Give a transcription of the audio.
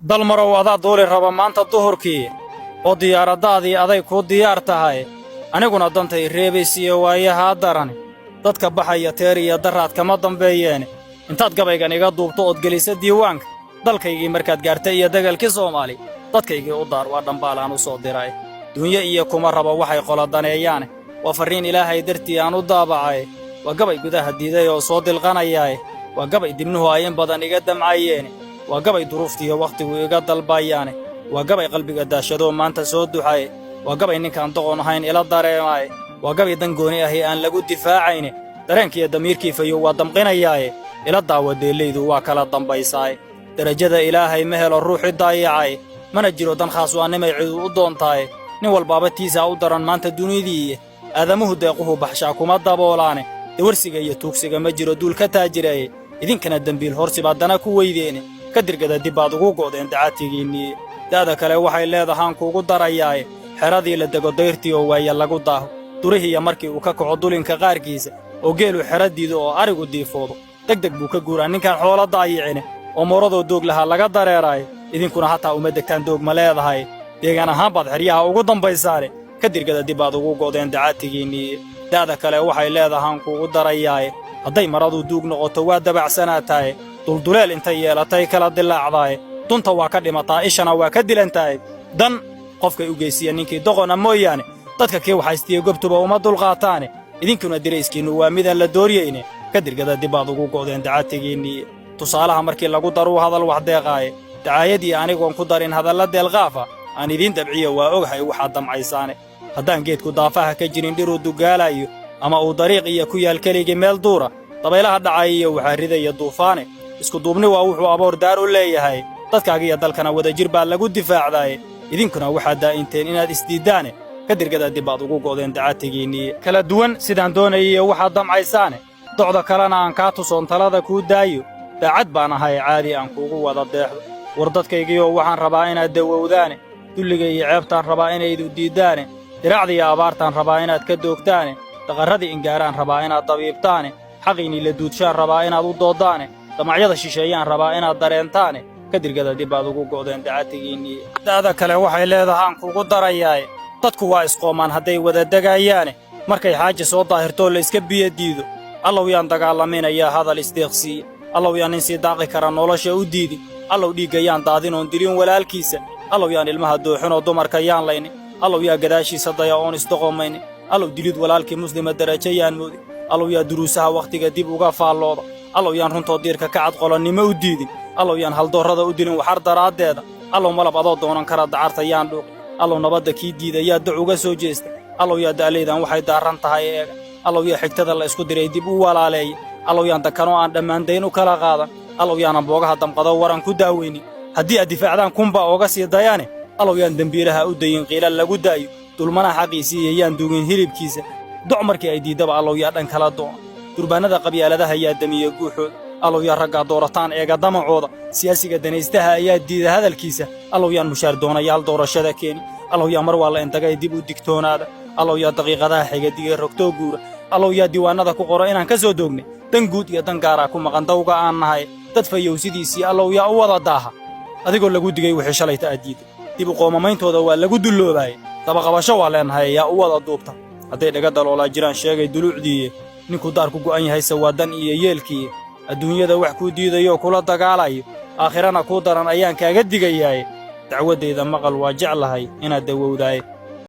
dalmarow adaa duuli raba maanta duhurkii oo diyaaradaadii aday kuu diyaar tahay aniguna dantay reebaysiiyo waayahaa darani dadka baxaya teer iyo daraad kama dambeeyeen intaad gabaygan iga duubto ood gelisa diiwaanka dalkaygii markaad gaartay iyo dagalkii Soomaali dadkaygii u daar waa dhambaalaan u soo diray dunya iyo kuma raba waxay qoladaneeyaan waa fariin Ilaahay dartii aan u daabacay waa gabay gudaha diiday oo soo dilqanayay waa gabay dibnuhu ay in badan iga damcayeen waa gabay duruuftii iyo waqtigu iga dalbayaan waa gabay qalbiga daashado maanta soo duxay waa gabay ninkaan doqon ahayn ila dareemay waa gabay dan gooni ah aan lagu difaacayn dareenkii damiirkii fayo waa damqinayay ila daawadeelaydu waa kala dambaysay darajada Ilaahay ma helo ruuxi daayacay mana jiro dan khaas waa nimay cid u doontaay nin walbaaba tiisa u daran maanta dunidii aadamuhu deequhu baxshaa kuma daboolaane dawarsiga iyo tuugsiga ma jiro duul ka taajiray idinkana dambiil horsi baadana ku weydeen ka dirgada dib baad ugu go'deen dacaatigiinii daada kale waxay leedahaan kuugu darayaay xeradii la dego dayrtii oo waaya lagu daaho durihiya markii uu ka kaco dulinka qaarkiisa oo geelu xeradiidu oo arigu diifoodo degdeg buu ka guuraa ninkaan xoolo daayicine oo mooradoo doog lahaa laga dareeray idinkuna hataa uma degtaan doog ma leedahay deegaan ahaan baad xeryaha ugu dambaysaane ka dirgada dib baad ugu go'deen dacaatigiinii daada kale waxay leedahaan kuugu darayaay hadday maradu duug noqoto waa dabacsanaataay dulduleel intay yeelatay kala dilaacdaay dunta waa ka dhimataa ishana waa ka dilantaay dan qofkay u geysiya ninkii doqona mooyaane dadka kii waxaystiye gobtuba uma dulqaataane idinkuna dirayskiinnu waa midaan la dooriyeyne ka dirgada dib baad ugu go'deen dacaatigiinnii tusaalaha markii lagu daruu hadal wax deeqaaye dacaayadii anigoon ku darin hadalla deelqaafa aan idiin dabciyo waa oghay waxaad damcaysaane haddaan geedku daafaha ka jirin dhiruu dugaalayo ama uu dariiq iyo ku yaal keligii meel duura dabaylaha dhacay iyo waxaa ridaya duufaane isku duubni waa wuxuu aboor daar u leeyahay dadkaagiyo dalkana wadajir baa lagu difaacdaaye idinkuna waxaad daa'inteen inaad isdiiddaane ka dirgada dib baad ugu go'deen dacaatigiinnii kala duwan sidaan doonayiyo waxaad damcaysaane docda kalena aan kaa tusoon talada kuu daayo daacad baan ahay caadi aan kuugu wada deexdo war dadkaygiioo waxaan rabaa inaad dawowdaane dulliga iyo ceebtaan rabaa inaydu diiddaane diracdiiyo abaartaan rabaa inaad ka doogtaane daqarradii ingaaraan rabaa inaad dabiibtaane xaqiinnii la duudshaan rabaa inaad u dooddaane damacyada shisheeyaan rabaa inaad dareentaane ka dirgada dib baad ugu go'deen dacaatigiinnii da'da kale waxay leedahaan kuugu darayaay dadku waa isqoomaan hadday wada degayaane markay xaaja soo daahirtoo la iska biyo diido allow yaan dagaalaminayaa hadal isdeeqsiiya allow yaan nin sii daaqi kara nolosha u diidin allow dhiigga yaan daadinoon dilin walaalkiisa allow yaan ilmaha dooxinoo dumarka yaan laynin allow yaa gadaashiisa daya oon isdoqomaynin allow dilid walaalkii muslima darajo yaan moodin allow yaa duruusaha wakhtiga dib uga faallooda allow yaan runtoo diirka ka cadqolonnimo u diidin allow yaan haldoorrada u dilin waxar daraaddeeda allow malab adoo doonan kara dacarta yaan dhuuqin allow nabadda kii diida yaa doc uga soo jeesta allow yaa da'laydan waxay daarran tahay eega allow yaa xigtada la isku diray dib u walaaleeya allow yaan dakanoo aan dhammaandayn u kala qaadan allow yaanan boogaha damqado waran ku daaweynin haddii aad difaacdaan kunbaa ooga sii dayaane allow yaan dembiilaha u dayin qiila lagu daayo dulmanaha xaqiisii iyo yaan duugin hilibkiisa doc markii ay diiddaba allow yaa dhan kala doona durbaannada qabyaaladaha yaa damiya guuxooda allow yaa raggaa doorataan eega damacooda siyaasiga danaystaha ayaa diida hadalkiisa allow yaan mushaar doonayaal doorashada keeni allow yaa mar waa la indagay dib u digtoonaada allow yaa daqiiqadaha xiga digay rogtoo guura allow yaa diiwaannada ku qoro inaan ka soo doognay dan guud iyo dan gaaraa ku maqan dawga aan nahay dad fayowsidiisii allow yaa u wada daaha adigoo lagu digay wixii shalayta aad diiday dib u qoomamayntooda waa lagu dulloobaayey dabaqabasho waa leenahay yaa u wada duubta hadday dhaga daloolaa jiraan sheegay duluucdiiye ninkuu daar ku go'an yahayse waa dan iyo yeelkiiye adduunyada wax kuu diidayoo kula dagaalayo aakhirana kuu daran ayaan kaaga digayaaye dacwaddayda maqal waa jeclahay inaad dawowdaaye